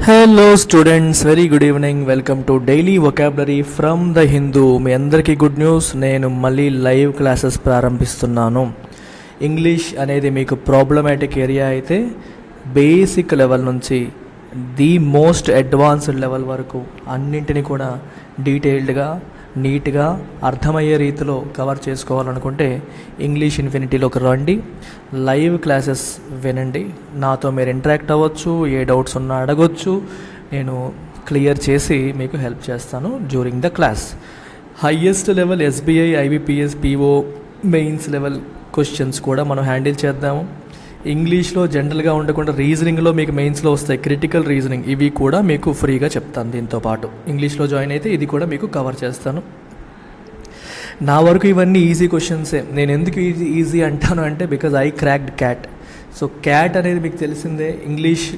Hello students, very good evening. Welcome to daily vocabulary from the Hindu. మీ అందరికీ good news, నేను మళ్ళీ live classes ప్రారంభిస్తున్నాను. English అనేది మీకు ప్రాబ్లమాటిక్ ఏరియా అయితే బేసిక్ లెవెల్ నుంచి ది మోస్ట్ అడ్వాన్స్డ్ లెవెల్ వరకు అన్నింటినీ కూడా డీటెయిల్డ్గా నీట్గా అర్థమయ్యే రీతిలో కవర్ చేసుకోవాలనుకుంటే ఇంగ్లీష్ ఇన్ఫినిటీలోకి రండి, లైవ్ క్లాసెస్ వినండి, నాతో మీరు ఇంటరాక్ట్ అవ్వచ్చు, ఏ డౌట్స్ ఉన్నా అడగొచ్చు, నేను క్లియర్ చేసి మీకు హెల్ప్ చేస్తాను during the class. Highest level SBI, IBPS, PO mains level questions కూడా మనం హ్యాండిల్ చేద్దాము. ఇంగ్లీష్లో జనరల్గా ఉండకుండా రీజనింగ్లో మీకు మెయిన్స్లో వస్తాయి క్రిటికల్ రీజనింగ్, ఇవి కూడా మీకు ఫ్రీగా చెప్తాను. దీంతో పాటు ఇంగ్లీష్లో జాయిన్ అయితే ఇది కూడా మీకు కవర్ చేస్తాను. నా వరకు ఇవన్నీ ఈజీ క్వశ్చన్సే. నేను ఎందుకు ఈజీ అంటాను అంటే because I cracked cat. So cat అనేది మీకు తెలిసిందే. English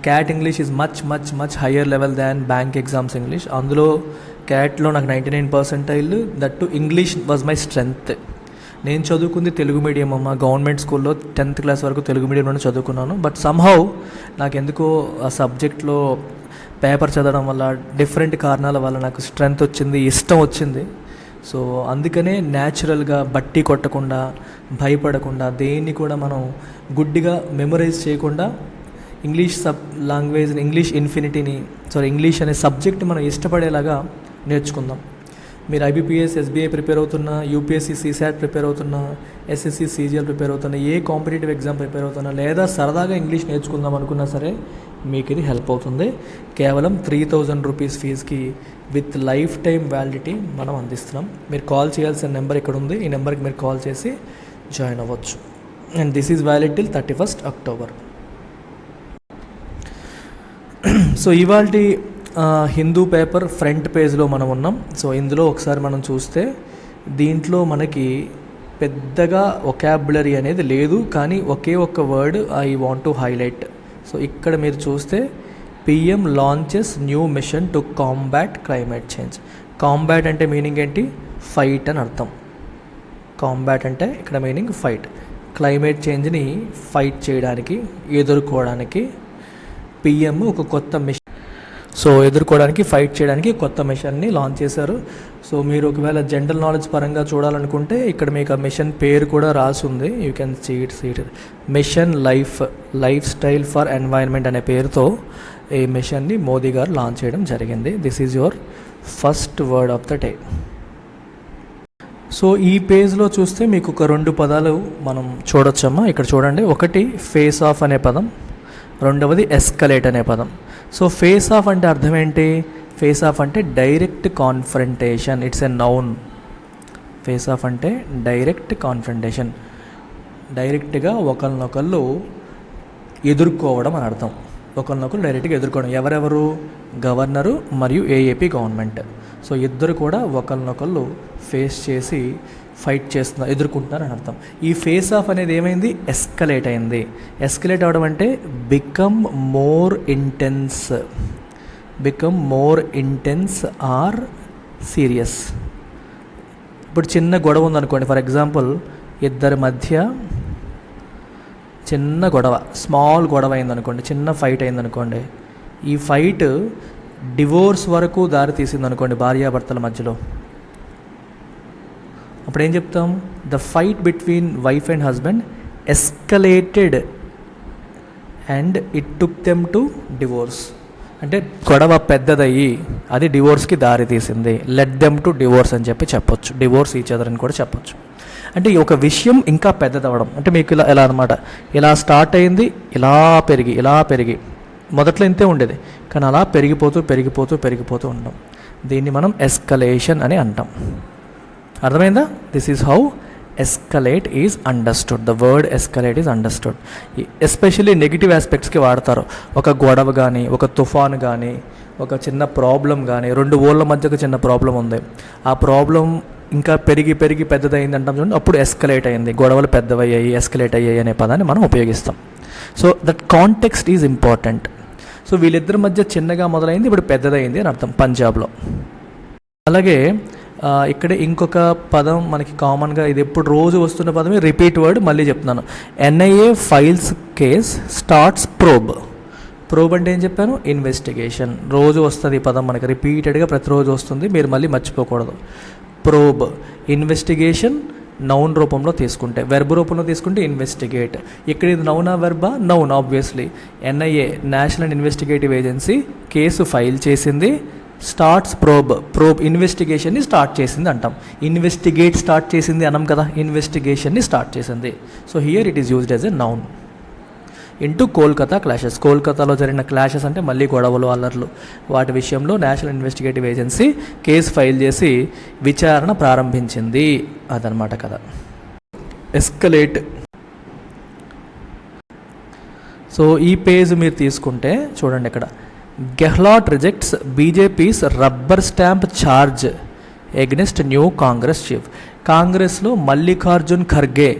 cat English is much much much higher level than bank exams English. అందులో క్యాట్లో నాకు 99% that to English was my strength. నేను చదువుకుంది తెలుగు మీడియం అమ్మ, గవర్నమెంట్ స్కూల్లో 10th క్లాస్ వరకు తెలుగు మీడియంలోనే చదువుకున్నాను. బట్ సమ్హౌ నాకు ఎందుకో ఆ సబ్జెక్ట్లో పేపర్ చదవడం వల్ల డిఫరెంట్ కారణాల వల్ల నాకు స్ట్రెంగ్త్ వచ్చింది, ఇష్టం వచ్చింది. సో అందుకనే న్యాచురల్గా బట్టి కొట్టకుండా, భయపడకుండా, దేన్ని కూడా మనం గుడ్డిగా మెమరైజ్ చేయకుండా ఇంగ్లీష్ లాంగ్వేజ్, ఇంగ్లీష్ ఇన్ఫినిటీని ఇంగ్లీష్ అనే సబ్జెక్ట్ మనం ఇష్టపడేలాగా నేర్చుకుందాం. మీరు ఐబీపీఎస్, ఎస్బీఐ ప్రిపేర్ అవుతున్నా, యూపీఎస్సీ, సీసాట్ ప్రిపేర్ అవుతున్నా, ఎస్ఎస్సి, సీజీఎల్ ప్రిపేర్ అవుతున్నా, ఏ కాంపిటేటివ్ ఎగ్జామ్ ప్రిపేర్ అవుతున్నా, లేదా సరదాగా ఇంగ్లీష్ నేర్చుకుందాం అనుకున్నా సరే మీకు ఇది హెల్ప్ అవుతుంది. కేవలం 3000 రూపీస్ ఫీజుకి విత్ లైఫ్ టైం వ్యాలిడిటీ మనం అందిస్తున్నాం. మీరు కాల్ చేయాల్సిన నెంబర్ ఇక్కడ ఉంది, ఈ నెంబర్కి మీరు కాల్ చేసి జాయిన్ అవ్వచ్చు. And this is valid till 31st October. So ఇవాల్టి హిందూ పేపర్ ఫ్రంట్ పేజ్లో మనం ఉన్నాం. సో ఇందులో ఒకసారి మనం చూస్తే దీంట్లో మనకి పెద్దగా వొకాబులరీ అనేది లేదు, కానీ ఒకే ఒక్క word I want to highlight. So ఇక్కడ మీరు చూస్తే PM launches new mission to combat climate change. Combat అంటే మీనింగ్ ఏంటి? ఫైట్ అని అర్థం. కాంబాట్ అంటే ఇక్కడ మీనింగ్ ఫైట్. క్లైమేట్ చేంజ్ని ఫైట్ చేయడానికి, ఎదుర్కోవడానికి పిఎం ఒక కొత్త మిషన్, ఎదుర్కోవడానికి, ఫైట్ చేయడానికి కొత్త మిషన్ని లాంచ్ చేశారు. సో మీరు ఒకవేళ జనరల్ నాలెడ్జ్ పరంగా చూడాలనుకుంటే ఇక్కడ మీకు ఆ మిషన్ పేరు కూడా రాసి ఉంది. You can see it. Mission lifestyle for environment అనే పేరుతో ఈ మిషన్ని మోదీ గారు లాంచ్ చేయడం జరిగింది. This is your first word of the day. So ఈ పేజ్లో చూస్తే మీకు ఒక 2 పదాలు మనం చూడొచ్చమ్మా. ఇక్కడ చూడండి, ఒకటి ఫేస్ ఆఫ్ అనే పదం, రెండవది ఎస్కలేట్ అనే పదం. సో ఫేస్ ఆఫ్ అంటే అర్థం ఏంటి? ఫేస్ ఆఫ్ అంటే direct confrontation, it's a noun. Face of అంటే డైరెక్ట్ కాన్ఫ్రంటేషన్, డైరెక్ట్గా ఒకరినొకళ్ళు ఎదుర్కోవడం అని అర్థం. ఒకరినొకరు డైరెక్ట్గా ఎదుర్కోవడం. ఎవరెవరు? గవర్నరు మరియు ఏఏపీ గవర్నమెంట్. సో ఇద్దరు కూడా ఒకరినొకళ్ళు ఫేస్ చేసి ఫైట్ చేస్తున్నారు, ఎదుర్కొంటున్నారు అని అర్థం. ఈ ఫేస్ ఆఫ్ అనేది ఏమైంది? ఎస్కలేట్ అయింది. ఎస్కలేట్ అవడం అంటే become more intense or serious. ఇప్పుడు చిన్న గొడవ ఉందనుకోండి, ఫర్ ఎగ్జాంపుల్ ఇద్దరి మధ్య చిన్న గొడవ, స్మాల్ గొడవ అయిందనుకోండి, చిన్న ఫైట్ అయిందనుకోండి, ఈ ఫైట్ డివోర్స్ వరకు దారి తీసిందనుకోండి భార్యాభర్తల మధ్యలో, అప్పుడు ఏం చెప్తాం? The fight between wife and husband escalated and it took them to divorce. అంటే గొడవ పెద్దదయ్యి అది డివోర్స్కి దారి తీసింది. లెట్ దెమ్ టు డివోర్స్ అని చెప్పొచ్చు. డివోర్స్ ఈచ్ అదర్ అని కూడా చెప్పొచ్చు. అంటే ఈ ఒక విషయం ఇంకా పెద్దదవ్వడం అంటే మీకు ఎలా అనమాట, ఇలా స్టార్ట్ అయింది, ఇలా పెరిగి మొదట్లో ఇంతే ఉండేది, కానీ అలా పెరిగిపోతూ ఉండడం, దీన్ని మనం ఎస్కలేషన్ అని అంటాం. అర్థమైందా? This is how escalate is understood. The word escalate is understood. Especially negative ఆస్పెక్ట్స్కి వాడతారు. ఒక గొడవ కానీ, ఒక తుఫాను కానీ, ఒక చిన్న ప్రాబ్లం కానీ, 2 ఊళ్ళ మధ్య ఒక చిన్న ప్రాబ్లం ఉంది, ఆ ప్రాబ్లం ఇంకా పెరిగి పెద్దదైంది అంటాం చూడండి, అప్పుడు ఎస్కలేట్ అయింది, గొడవలు పెద్దవయ్యాయి, ఎస్కలేట్ అయ్యాయి అనే పదాన్ని మనం ఉపయోగిస్తాం. So that context is important. So వీళ్ళిద్దరి మధ్య చిన్నగా మొదలైంది, ఇప్పుడు పెద్దదైంది అని అర్థం పంజాబ్లో. అలాగే ఇక్కడ ఇంకొక పదం మనకి కామన్గా, ఇది ఎప్పుడు రోజు వస్తున్న పదమే, రిపీట్ వర్డ్, మళ్ళీ చెప్తున్నాను. NIA files case starts probe. Probe అంటే ఏం చెప్పాను, ఇన్వెస్టిగేషన్. రోజు వస్తుంది ఈ పదం మనకి రిపీటెడ్గా ప్రతిరోజు వస్తుంది, మీరు మళ్ళీ మర్చిపోకూడదు. ప్రోబ్ ఇన్వెస్టిగేషన్ నౌన్ రూపంలో తీసుకుంటే, వెర్బ్ రూపంలో తీసుకుంటే ఇన్వెస్టిగేట్. ఇక్కడ ఇది నౌనా వెర్బా? Noun obviously. NIA national investigative agency case file చేసింది. స్టార్ట్స్ ప్రోబ్ ఇన్వెస్టిగేషన్ని స్టార్ట్ చేసింది అంటాం. ఇన్వెస్టిగేట్ స్టార్ట్ చేసింది అనం కదా, ఇన్వెస్టిగేషన్ని స్టార్ట్ చేసింది. So here it is used as a noun. Into Kolkata clashes. కోల్కతాలో జరిగిన క్లాషెస్ అంటే మళ్ళీ గొడవలు, అల్లర్లు, వాటి విషయంలో national investigative agency case file చేసి విచారణ ప్రారంభించింది అదనమాట కదా. ఎస్కలేట్. సో ఈ పేజ్ మీరు తీసుకుంటే చూడండి, ఇక్కడ Gehlot rejects BJP's rubber stamp charge against new Congress chief. కాంగ్రెస్లో మల్లికార్జున్ ఖర్గే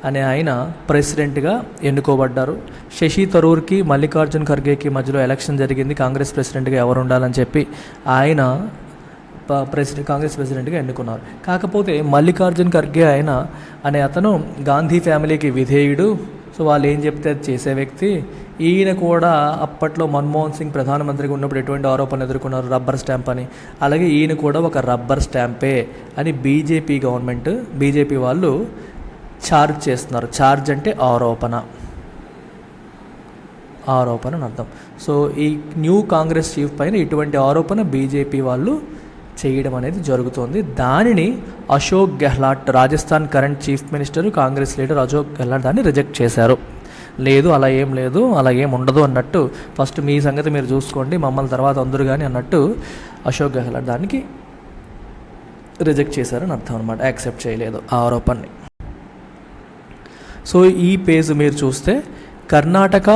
అనే ఆయన ప్రెసిడెంట్గా ఎన్నుకోబడ్డారు. శశి థరూర్కి మల్లికార్జున్ ఖర్గేకి మధ్యలో ఎలక్షన్ జరిగింది, కాంగ్రెస్ ప్రెసిడెంట్గా ఎవరు ఉండాలని చెప్పి ఆయన కాంగ్రెస్ ప్రెసిడెంట్గా ఎన్నుకున్నారు. కాకపోతే మల్లికార్జున్ ఖర్గే ఆయన అనే అతను గాంధీ ఫ్యామిలీకి విధేయుడు. సో వాళ్ళు ఏం చెప్తే అది చేసే వ్యక్తి. ఈయన కూడా అప్పట్లో మన్మోహన్ సింగ్ ప్రధానమంత్రిగా ఉన్నప్పుడు ఎటువంటి ఆరోపణలు ఎదుర్కొన్నారు, రబ్బర్ స్టాంప్ అని. అలాగే ఈయన కూడా ఒక రబ్బర్ స్టాంపే అని బీజేపీ వాళ్ళు ఛార్జ్ చేస్తున్నారు. ఛార్జ్ అంటే ఆరోపణ అని అర్థం. సో ఈ న్యూ కాంగ్రెస్ చీఫ్ పైన ఇటువంటి ఆరోపణ బీజేపీ వాళ్ళు చేయడం అనేది జరుగుతోంది. దానిని Ashok Gehlot, Rajasthan current chief minister, Congress leader Ashok Gehlot దాన్ని రిజెక్ట్ చేశారు. లేదు అలా ఏం లేదు, అలా ఏం ఉండదు అన్నట్టు, ఫస్ట్ మీ సంగతి మీరు చూసుకోండి, మమ్మల్ని తర్వాత అందరూ కానీ అన్నట్టు అశోక్ గెహ్లాట్ దానికి రిజెక్ట్ చేశారని అర్థం అనమాట. యాక్సెప్ట్ చేయలేదు ఆ ఆరోపణని. సో ఈ పేజ్ మీరు చూస్తే Karnataka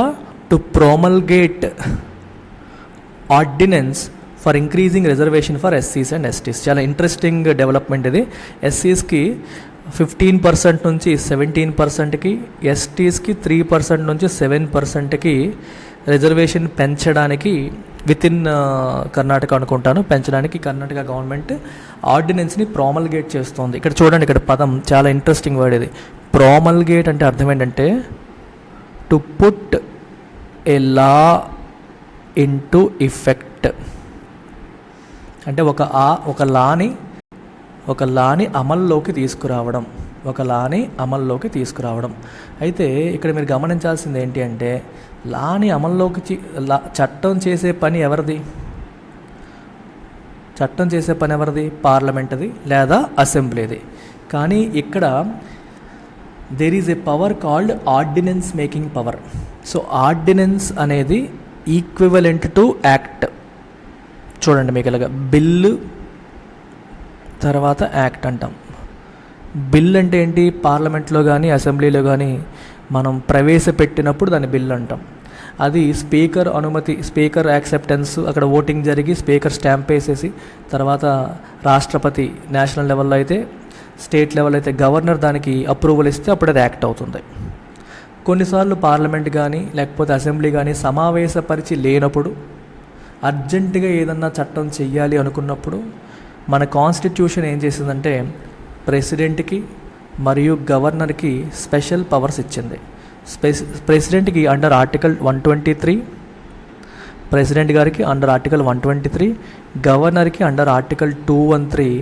to promulgate ordinance for increasing reservation for ఎస్సీస్ అండ్ ఎస్టీస్. చాలా ఇంట్రెస్టింగ్ డెవలప్మెంట్ ఇది. ఎస్సీస్కి 15% నుంచి 17%కి, ఎస్టీస్కి 3% నుంచి 7%కి రిజర్వేషన్ పెంచడానికి వితిన్ కర్ణాటక అనుకుంటాను, పెంచడానికి కర్ణాటక గవర్నమెంట్ ఆర్డినెన్స్ని ప్రోమల్గేట్ చేస్తోంది. ఇక్కడ చూడండి, ఇక్కడ పదం చాలా ఇంట్రెస్టింగ్ వర్డ్ ఇది. ప్రోమల్గేట్ అంటే అర్థం ఏంటంటే to put a law into effect. అంటే ఒక లాని అమల్లోకి తీసుకురావడం. అయితే ఇక్కడ మీరు గమనించాల్సింది ఏంటి అంటే, లాని అమల్లోకి చట్టం చేసే పని ఎవరిది? పార్లమెంట్ది లేదా అసెంబ్లీది. కానీ ఇక్కడ there is a power called ordinance making power. So ordinance అనేది ఈక్వివలెంట్ టు యాక్ట్. చూడండి మీకు ఇలాగా బిల్లు తర్వాత యాక్ట్ అంటాం. బిల్ అంటే ఏంటి? పార్లమెంట్లో కానీ అసెంబ్లీలో కానీ మనం ప్రవేశపెట్టినప్పుడు దాన్ని బిల్ అంటాం. అది స్పీకర్ అనుమతి, స్పీకర్ యాక్సెప్టెన్స్, అక్కడ ఓటింగ్ జరిగి స్పీకర్ స్టాంప్ వేసేసి తర్వాత రాష్ట్రపతి నేషనల్ లెవెల్లో అయితే, స్టేట్ లెవెల్ అయితే గవర్నర్ దానికి అప్రూవల్ ఇస్తే అప్పుడు అది యాక్ట్ అవుతుంది. కొన్నిసార్లు పార్లమెంట్ కానీ లేకపోతే అసెంబ్లీ కానీ సమావేశపరిచి లేనప్పుడు, అర్జెంటుగా ఏదన్నా చట్టం చెయ్యాలి అనుకున్నప్పుడు మన కాన్స్టిట్యూషన్ ఏం చేసిందంటే ప్రెసిడెంట్కి మరియు గవర్నర్కి స్పెషల్ పవర్స్ ఇచ్చింది. ప్రెసిడెంట్కి అండర్ ఆర్టికల్ 123, ప్రెసిడెంట్ గారికి అండర్ ఆర్టికల్ 123, గవర్నర్కి అండర్ ఆర్టికల్ 213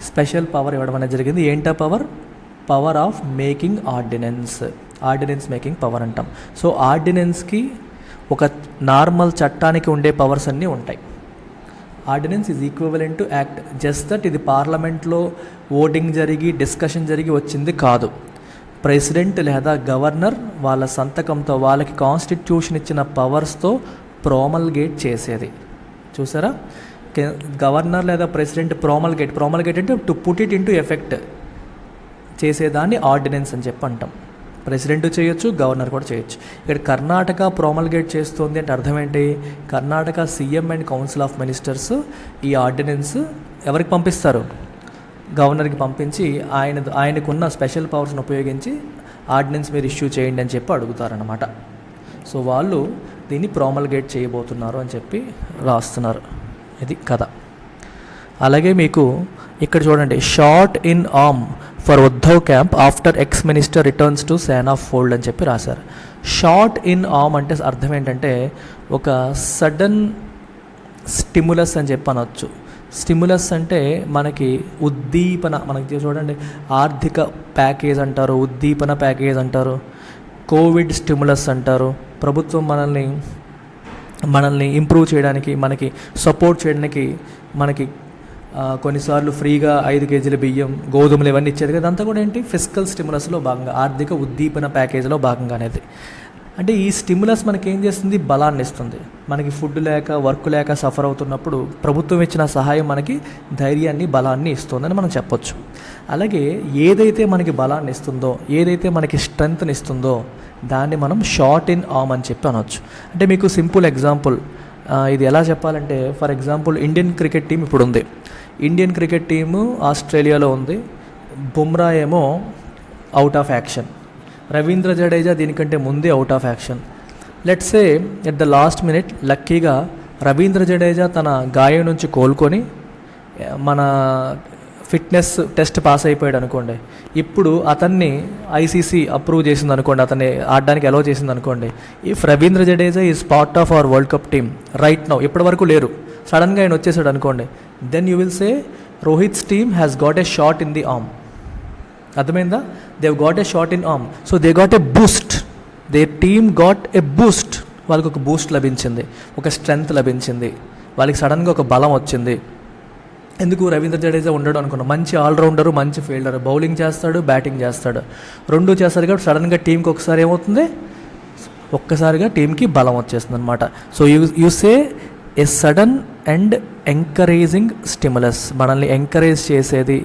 స్పెషల్ పవర్ ఇవ్వడం అనేది జరిగింది. ఏంటా power of making ordinance making power అంటాం. సో ఆర్డినెన్స్కి ఒక నార్మల్ చట్టానికి ఉండే పవర్స్ అన్నీ ఉంటాయి. Ordinance is equivalent to act. Just that ఇది పార్లమెంట్లో ఓటింగ్ జరిగి డిస్కషన్ జరిగి వచ్చింది కాదు. ప్రెసిడెంట్ లేదా గవర్నర్ వాళ్ళ సంతకంతో, వాళ్ళకి కాన్స్టిట్యూషన్ ఇచ్చిన పవర్స్తో ప్రోమల్గేట్ చేసేది. చూసారా, గవర్నర్ లేదా ప్రెసిడెంట్ ప్రోమల్గేట్ అంటే to put it into effect చేసేదాన్ని ఆర్డినెన్స్ అని చెప్పి అంటాం. ప్రెసిడెంట్ చేయొచ్చు, గవర్నర్ కూడా చేయొచ్చు. ఇక్కడ కర్ణాటక ప్రోమల్గేట్ చేస్తుంది అంటే అర్థం ఏంటి? Karnataka CM and council of ministers ఈ ఆర్డినెన్స్ ఎవరికి పంపిస్తారు? గవర్నర్కి పంపించి ఆయనకున్న స్పెషల్ పవర్స్ని ఉపయోగించి ఆర్డినెన్స్ మీరు ఇష్యూ చేయండి అని చెప్పి అడుగుతారన్నమాట. సో వాళ్ళు దీన్ని ప్రోమల్గేట్ చేయబోతున్నారు అని చెప్పి రాస్తున్నారు. ఇది కథ. అలాగే మీకు ఇక్కడ చూడండి, short in arm for Uddhav camp after ex minister returns to సేనా ఫోల్డ్ అని చెప్పి రాశారు. షార్ట్ ఇన్ ఆర్మ్ అంటే అర్థం ఏంటంటే ఒక సడన్ స్టిములస్ అని చెప్పి అనొచ్చు. స్టిములస్ అంటే మనకి ఉద్దీపన, మనకి చూడండి ఆర్థిక ప్యాకేజ్ అంటారు, ఉద్దీపన ప్యాకేజ్ అంటారు, కోవిడ్ స్టిములస్ అంటారు. ప్రభుత్వం మనల్ని ఇంప్రూవ్ చేయడానికి, మనకి సపోర్ట్ చేయడానికి మనకి కొన్నిసార్లు ఫ్రీగా 5 కేజీల బియ్యం, గోధుమలు ఇవన్నీ ఇచ్చేది కదా. అంతా కూడా ఏంటి, ఫిజికల్ స్టిములస్లో భాగంగా, ఆర్థిక ఉద్దీపన ప్యాకేజీలో భాగంగా అనేది. అంటే ఈ స్టిములస్ మనకి ఏం చేస్తుంది, బలాన్ని ఇస్తుంది. మనకి ఫుడ్ లేక, వర్క్ లేక సఫర్ అవుతున్నప్పుడు ప్రభుత్వం ఇచ్చిన సహాయం మనకి ధైర్యాన్ని, బలాన్ని ఇస్తుందని మనం చెప్పొచ్చు. అలాగే ఏదైతే మనకి బలాన్ని ఇస్తుందో, ఏదైతే మనకి స్ట్రెంగ్త్ని ఇస్తుందో దాన్ని మనం షార్ట్ ఇన్ ఆర్మ్ అని చెప్పి అనొచ్చు. అంటే మీకు సింపుల్ ఎగ్జాంపుల్ ఇది ఎలా చెప్పాలంటే, for example Indian cricket team ఇప్పుడు ఉంది. ఇండియన్ క్రికెట్ టీము ఆస్ట్రేలియాలో ఉంది. బుమ్రా ఏమో out of action, Ravindra Jadeja దీనికంటే ముందే out of action. Let's say at the last minute లక్కీగా రవీంద్ర జడేజా తన గాయం నుంచి కోలుకొని మన ఫిట్నెస్ టెస్ట్ పాస్ అయిపోయాడు అనుకోండి. ఇప్పుడు అతన్ని ఐసీసీ అప్రూవ్ చేసింది అనుకోండి, అతన్ని ఆడడానికి అలౌ చేసింది అనుకోండి. If Ravindra Jadeja is part of our world cup team right now, ఇప్పటి వరకు లేరు, సడన్గా ఆయన వచ్చేసాడు అనుకోండి, then you will say Rohit's team has got a shot in the arm. అర్థమైందా? They've got a shot in arm, so they got a boost, they team got a boost. వాళ్ళకి ఒక బూస్ట్ లభించింది, ఒక స్ట్రెంగ్త్ లభించింది, వాళ్ళకి సడన్గా ఒక బలం వచ్చింది. ఎందుకు, రవీంద్ర జడేజా ఉండడు అనుకున్నాం, మంచి ఆల్రౌండరు, మంచి ఫీల్డర్, బౌలింగ్ చేస్తాడు, బ్యాటింగ్ చేస్తాడు, రెండూ చేస్తాడు. కాబట్టి సడన్గా టీంకి ఒకసారి ఏమవుతుంది, ఒక్కసారిగా టీంకి బలం వచ్చేస్తుంది అనమాట. So you say A sudden and encouraging stimulus, మనల్ని ఎంకరేజ్ చేసేది,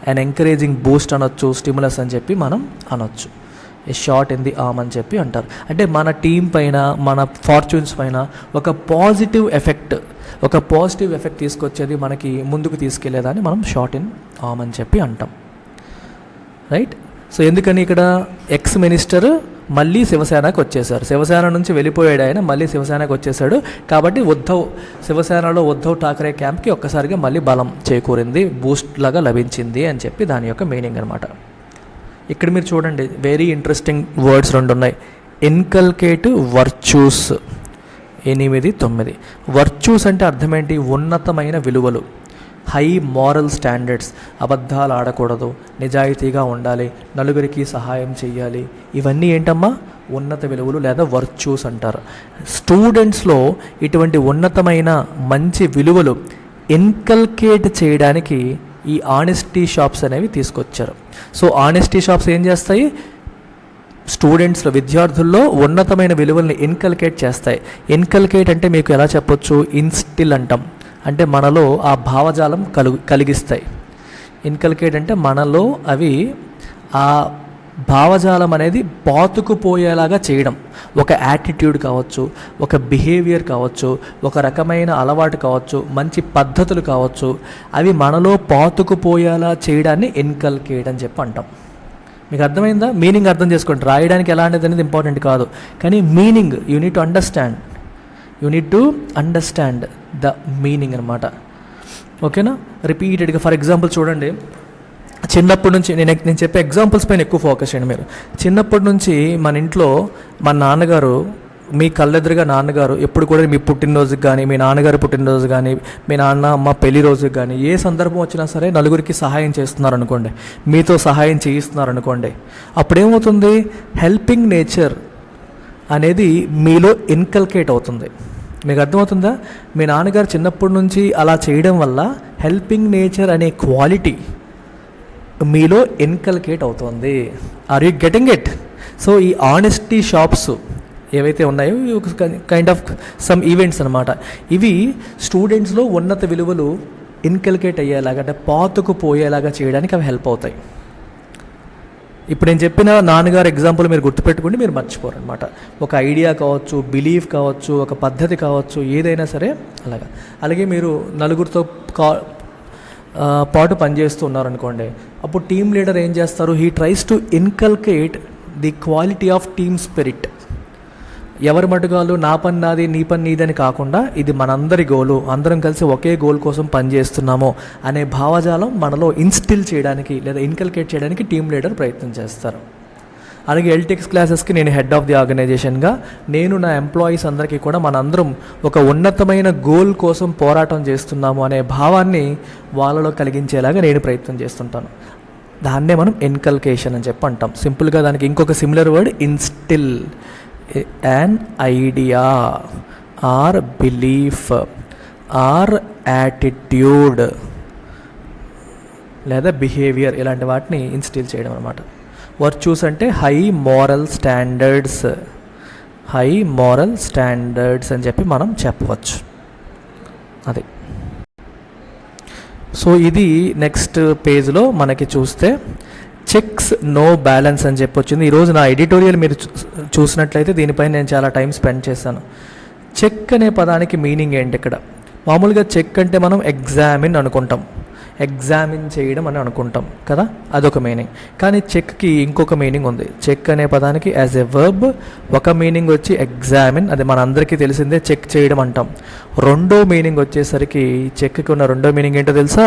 అండ్ ఎంకరేజింగ్ బూస్ట్ అనొచ్చు, స్టిములస్ అని చెప్పి మనం అనొచ్చు. ఏ షాట్ ఇన్ ది ఆర్మ్ అని చెప్పి అంటారు. అంటే మన టీం పైన, మన ఫార్చ్యూన్స్ పైన ఒక పాజిటివ్ ఎఫెక్ట్ తీసుకొచ్చేది, మనకి ముందుకు తీసుకెళ్లేదాన్ని మనం షాట్ ఇన్ ఆర్మ్ అని చెప్పి అంటాం. రైట్? సో ఎందుకని ఇక్కడ ఎక్స్ మినిస్టర్ మళ్ళీ శివసేనకు వచ్చేసారు, శివసేన నుంచి వెళ్ళిపోయాడు ఆయన, మళ్ళీ శివసేనకు వచ్చేసాడు. కాబట్టి శివసేనలో ఉద్ధవ్ ఠాక్రే క్యాంప్కి ఒక్కసారిగా మళ్ళీ బలం చేకూరింది, బూస్ట్ లాగా లభించింది అని చెప్పి దాని యొక్క మీనింగ్ అనమాట. ఇక్కడ మీరు చూడండి, వెరీ ఇంట్రెస్టింగ్ వర్డ్స్ 2 ఉన్నాయి. Inculcate virtues 8, 9. వర్చ్యూస్ అంటే అర్థం ఏంటి, ఉన్నతమైన విలువలు, హై మారల్ స్టాండర్డ్స్, అబద్ధాలు ఆడకూడదు, నిజాయితీగా ఉండాలి, నలుగురికి సహాయం చేయాలి, ఇవన్నీ ఏంటమ్మా, ఉన్నత విలువలు లేదా వర్చ్యూస్ అంటారు. స్టూడెంట్స్లో ఇటువంటి ఉన్నతమైన మంచి విలువలు ఇన్కల్కేట్ చేయడానికి ఈ ఆనెస్టీ షాప్స్ అనేవి తీసుకొచ్చారు. సో ఆనెస్టీ షాప్స్ ఏం చేస్తాయి, స్టూడెంట్స్లో, విద్యార్థుల్లో ఉన్నతమైన విలువల్ని ఇన్కల్కేట్ చేస్తాయి. ఇన్కల్కేట్ అంటే మీకు ఎలా చెప్పొచ్చు, ఇన్స్టిల్ అంటాం, అంటే మనలో ఆ భావజాలం కలిగిస్తాయి. ఇన్కల్కేట్ అంటే మనలో అవి ఆ భావజాలం అనేది పాతుకుపోయేలాగా చేయడం. ఒక యాటిట్యూడ్ కావచ్చు, ఒక బిహేవియర్ కావచ్చు, ఒక రకమైన అలవాటు కావచ్చు, మంచి పద్ధతులు కావచ్చు, అవి మనలో పాతుకుపోయేలా చేయడాన్ని ఇన్కల్కేట్ అని చెప్పి అంటాం. మీకు అర్థమైందా? మీనింగ్ అర్థం చేసుకోండి. రాయడానికి ఎలాంటిది అనేది ఇంపార్టెంట్ కాదు, కానీ meaning you need to understand the meaning అనమాట. ఓకేనా? రిపీటెడ్గా ఫర్ ఎగ్జాంపుల్ చూడండి, చిన్నప్పటి నుంచి నేను చెప్పే ఎగ్జాంపుల్స్ పైన ఎక్కువ ఫోకస్ చేయండి మీరు. చిన్నప్పటి నుంచి మన ఇంట్లో మన నాన్నగారు, మీ కళ్ళెదురుగా నాన్నగారు ఎప్పుడు కూడా మీ పుట్టినరోజుకి కానీ, మీ నాన్నగారి పుట్టినరోజు కానీ, మీ నాన్న అమ్మ పెళ్లి రోజుకి కానీ, ఏ సందర్భం వచ్చినా సరే నలుగురికి సహాయం చేస్తున్నారు అనుకోండి, మీతో సహాయం చేయిస్తున్నారు అనుకోండి, అప్పుడేమవుతుంది, హెల్పింగ్ నేచర్ అనేది మీలో ఇన్కల్కేట్ అవుతుంది. మీకు అర్థమవుతుందా? మీ నాన్నగారు చిన్నప్పటి నుంచి అలా చేయడం వల్ల హెల్పింగ్ నేచర్ అనే క్వాలిటీ మీలో ఇన్కల్కేట్ అవుతుంది. Are you getting it? So ఈ ఆనెస్టీ షాప్స్ ఏవైతే ఉన్నాయో కైండ్ ఆఫ్ సమ్ ఈవెంట్స్ అనమాట. ఇవి స్టూడెంట్స్లో ఉన్నత విలువలు ఇన్కల్కేట్ అయ్యేలాగా, అంటే పాతుకుపోయేలాగా చేయడానికి అవి హెల్ప్ అవుతాయి. ఇప్పుడు నేను చెప్పిన నాన్నగారు ఎగ్జాంపుల్ మీరు గుర్తుపెట్టుకుంటే మీరు మర్చిపోరు అనమాట. ఒక ఐడియా కావచ్చు, బిలీఫ్ కావచ్చు, ఒక పద్ధతి కావచ్చు, ఏదైనా సరే అలాగే మీరు నలుగురితో పాటు పనిచేస్తూ ఉన్నారనుకోండి, అప్పుడు టీమ్ లీడర్ ఏం చేస్తారు, he tries to inculcate the quality of team spirit. ఎవరి మటుగాలు నా పని నాది నీ పని నీది అని కాకుండా ఇది మనందరి గోలు, అందరం కలిసి ఒకే గోల్ కోసం పనిచేస్తున్నాము అనే భావజాలం మనలో ఇన్స్టిల్ చేయడానికి లేదా ఇన్కల్కేట్ చేయడానికి టీమ్ లీడర్ ప్రయత్నం చేస్తారు. అలాగే ఎల్టెక్స్ క్లాసెస్కి నేను హెడ్ ఆఫ్ ది ఆర్గనైజేషన్గా నేను నా ఎంప్లాయీస్ అందరికీ కూడా మనందరం ఒక ఉన్నతమైన గోల్ కోసం పోరాటం చేస్తున్నాము అనే భావాన్ని వాళ్ళలో కలిగించేలాగా నేను ప్రయత్నం చేస్తుంటాను. దాన్నే మనం ఇన్కల్కేషన్ అని చెప్పి అంటాం. సింపుల్గా దానికి ఇంకొక similar word instil, an idea or belief or attitude లేదా బిహేవియర్, ఇలాంటి వాటిని ఇన్స్టిల్ చేయడం అనమాట. వర్చ్యూస్ అంటే హై మోరల్ స్టాండర్డ్స్ అని చెప్పి మనం చెప్పవచ్చు. అది. సో ఇది నెక్స్ట్ పేజ్లో మనకి చూస్తే చెక్స్ నో బ్యాలెన్స్ అని చెప్పి వచ్చింది. ఈరోజు నా ఎడిటోరియల్ మీరు చూసినట్లయితే దీనిపైన నేను చాలా టైం స్పెండ్ చేశాను. చెక్ అనే పదానికి మీనింగ్ ఏంటి? ఇక్కడ మామూలుగా చెక్ అంటే మనం ఎగ్జామిన్ అనుకుంటాం, ఎగ్జామిన్ చేయడం అని అనుకుంటాం కదా, అదొక మీనింగ్. కానీ చెక్కి ఇంకొక మీనింగ్ ఉంది. చెక్ అనే పదానికి యాజ్ ఎ వర్బ్ ఒక మీనింగ్ వచ్చి ఎగ్జామిన్, అది మనందరికీ తెలిసిందే, చెక్ చేయడం అంటాం. రెండో మీనింగ్ వచ్చేసరికి చెక్కి ఉన్న రెండో మీనింగ్ ఏంటో తెలుసా?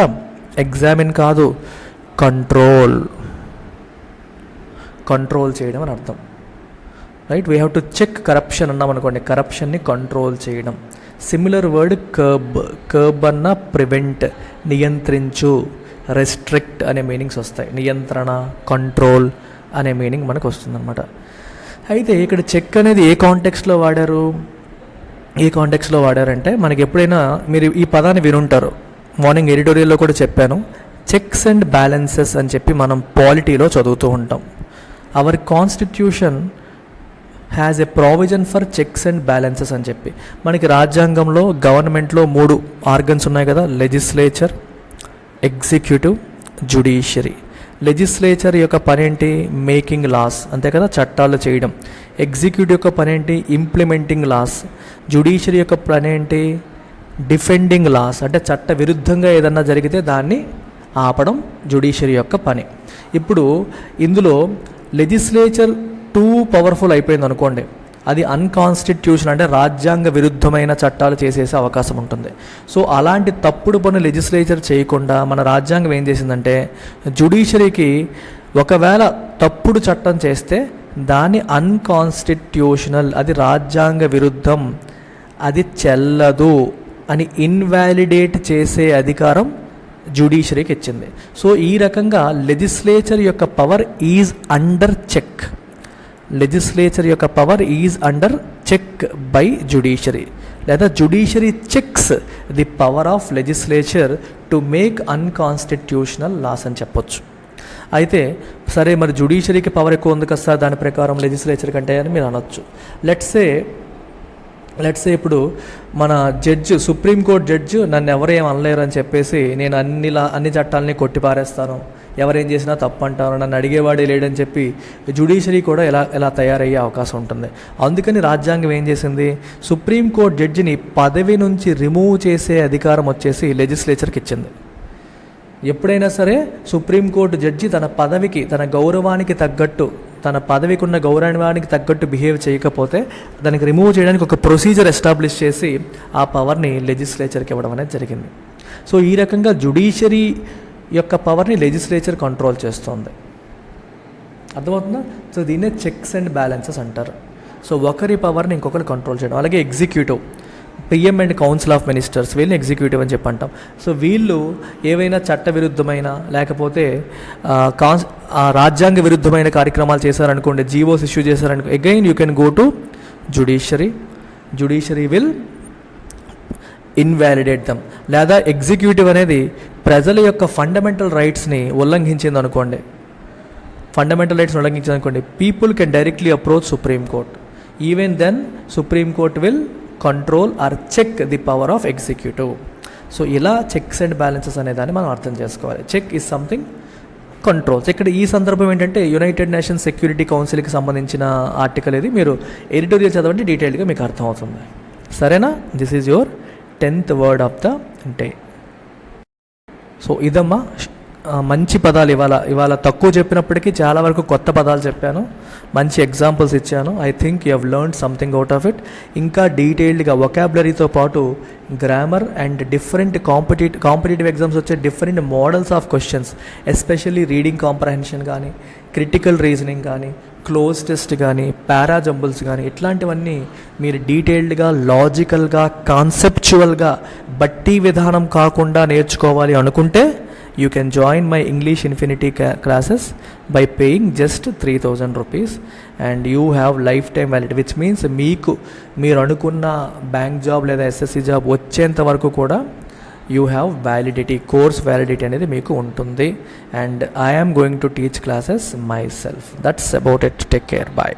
ఎగ్జామిన్ కాదు, కంట్రోల్ చేయడం అని అర్థం. Right, we have to check corruption అన్నాం అనుకోండి, కరప్షన్ని కంట్రోల్ చేయడం. సిమిలర్ వర్డ్ కర్బ్ అన్న ప్రివెంట్, నియంత్రించు, రెస్ట్రిక్ట్ అనే మీనింగ్స్ వస్తాయి. నియంత్రణ, కంట్రోల్ అనే మీనింగ్ మనకు వస్తుందన్నమాట. అయితే ఇక్కడ చెక్ అనేది ఏ కాంటెక్స్లో వాడారంటే మనకి ఎప్పుడైనా మీరు ఈ పదాన్ని వినుంటారు, మార్నింగ్ ఎడిటోరియల్లో కూడా చెప్పాను. చెక్స్ అండ్ బ్యాలెన్సెస్ అని చెప్పి మనం పాలిటీలో చదువుతూ ఉంటాం. Our constitution has a provision for checks and balances అని చెప్పి. మనకి రాజ్యాంగంలో గవర్నమెంట్లో 3 ఆర్గన్స్ ఉన్నాయి కదా, లెజిస్లేచర్, ఎగ్జిక్యూటివ్, జ్యుడిషియరీ. లెజిస్లేచర్ యొక్క పని ఏంటి? మేకింగ్ లాస్, అంతే కదా, చట్టాలు చేయడం. ఎగ్జిక్యూటివ్ యొక్క పని ఏంటి? Implementing loss. జ్యుడిషియరీ యొక్క పని ఏంటి? డిఫెండింగ్ లాస్, అంటే చట్ట విరుద్ధంగా ఏదన్నా జరిగితే దాన్ని ఆపడం జ్యుడిషియరీ యొక్క పని. ఇప్పుడు ఇందులో లెజిస్లేచర్ టూ పవర్ఫుల్ అయిపోయింది అనుకోండి, అది అన్కాన్స్టిట్యూషన్, అంటే రాజ్యాంగ విరుద్ధమైన చట్టాలు చేసేసే అవకాశం ఉంటుంది. సో అలాంటి తప్పుడు పనులు లెజిస్లేచర్ చేయకుండా మన రాజ్యాంగం ఏం చేసిందంటే, జ్యుడిషియరీకి ఒకవేళ తప్పుడు చట్టం చేస్తే దాన్ని అన్కాన్స్టిట్యూషనల్, అది రాజ్యాంగ విరుద్ధం, అది చెల్లదు అని ఇన్వాలిడేట్ చేసే అధికారం జ్యుడిషియరీకి ఇచ్చింది. సో ఈ రకంగా లెజిస్లేచర్ యొక్క power is under check. Legislature యొక్క power is under check by judiciary, లేదా judiciary checks the power of legislature to make unconstitutional laws అని చెప్పొచ్చు. అయితే సరే, మరి జ్యుడిషియరీకి పవర్ ఎక్కువ ఉంది కదా సార్ దాని ప్రకారం లెజిస్లేచర్ కంటే అని మీరు అనొచ్చు. లెట్సే ఇప్పుడు మన జడ్జి, సుప్రీంకోర్టు జడ్జి నన్ను ఎవరేం అనలేరు అని చెప్పేసి నేను అన్ని చట్టాలని కొట్టిపారేస్తాను, ఎవరేం చేసినా తప్పు అంటాను, నన్ను అడిగేవాడే లేడని చెప్పి జ్యుడిషియరీ కూడా ఎలా తయారయ్యే అవకాశం ఉంటుంది. అందుకని రాజ్యాంగం ఏం చేసింది, సుప్రీంకోర్టు జడ్జిని పదవి నుంచి రిమూవ్ చేసే అధికారం వచ్చేసి లెజిస్లేచర్కి ఇచ్చింది. ఎప్పుడైనా సరే సుప్రీంకోర్టు జడ్జి తన పదవికి, తన గౌరవానికి తగ్గట్టు, తన పదవికి ఉన్న గౌరవానికి తగ్గట్టు బిహేవ్ చేయకపోతే దానికి రిమూవ్ చేయడానికి ఒక ప్రొసీజర్ ఎస్టాబ్లిష్ చేసి ఆ పవర్ని లెజిస్లేచర్కి ఇవ్వడం అనేది జరిగింది. సో ఈ రకంగా జ్యుడిషియరీ యొక్క పవర్ని లెజిస్లేచర్ కంట్రోల్ చేస్తుంది. అర్థమవుతుందా? సో దీన్నే చెక్స్ అండ్ బ్యాలెన్సెస్ అంటారు. సో ఒకరి పవర్ని ఇంకొకరు కంట్రోల్ చేయడం. అలాగే executive, PM and council of ministers, వీళ్ళని ఎగ్జిక్యూటివ్ అని చెప్పి అంటాం. సో వీళ్ళు ఏవైనా చట్టవిరుద్ధమైన లేకపోతే రాజ్యాంగ విరుద్ధమైన కార్యక్రమాలు చేశారనుకోండి, జీవోస్ ఇష్యూ చేశారనుకో, again you can go to judiciary will invalidate them. లేదా ఎగ్జిక్యూటివ్ అనేది ప్రజల యొక్క ఫండమెంటల్ రైట్స్ని ఉల్లంఘించింది అనుకోండి, people can directly approach supreme court. Even then supreme court will control or check the power of executive. So ఇలా checks and balances అనే దాన్ని మనం అర్థం చేసుకోవాలి. Check is something controls. ఇక్కడ ఈ సందర్భం ఏంటంటే యునైటెడ్ నేషన్స్ సెక్యూరిటీ కౌన్సిల్కి సంబంధించిన ఆర్టికల్ ఇది. మీరు ఎడిటోరియల్ చదవండి, డీటెయిల్గా మీకు అర్థమవుతుంది. సరేనా? This is your 10th word of the day. So ఇదమ్మా మంచి పదాలు. ఇవాళ తక్కువ చెప్పినప్పటికీ చాలా వరకు కొత్త పదాలు చెప్పాను. మంచి ఎగ్జాంపుల్స్ ఇచ్చాను. I think you have learn something out of it. ఇంకా డీటెయిల్డ్గా వొకాబులరీతో పాటు grammar and different competitive exams వచ్చే different models of questions, especially reading comprehension కానీ, క్రిటికల్ రీజనింగ్ కానీ, క్లోజ్ టెస్ట్ కానీ, పారాజంబుల్స్ కానీ, ఇట్లాంటివన్నీ మీరు డీటెయిల్డ్గా, లాజికల్గా, కాన్సెప్చువల్గా, బట్టి విధానం కాకుండా నేర్చుకోవాలి అనుకుంటే you can join my English infinity classes by paying just 3,000 rupees and you have lifetime validity, which means మీరు అనుకున్న బ్యాంక్ జాబ్ లేదా ఎస్ఎస్సి జాబ్ వచ్చేంత వరకు కూడా you have validity, course validity అనేది మీకు ఉంటుంది. And I am going to teach classes myself. That's about it. Take care. Bye.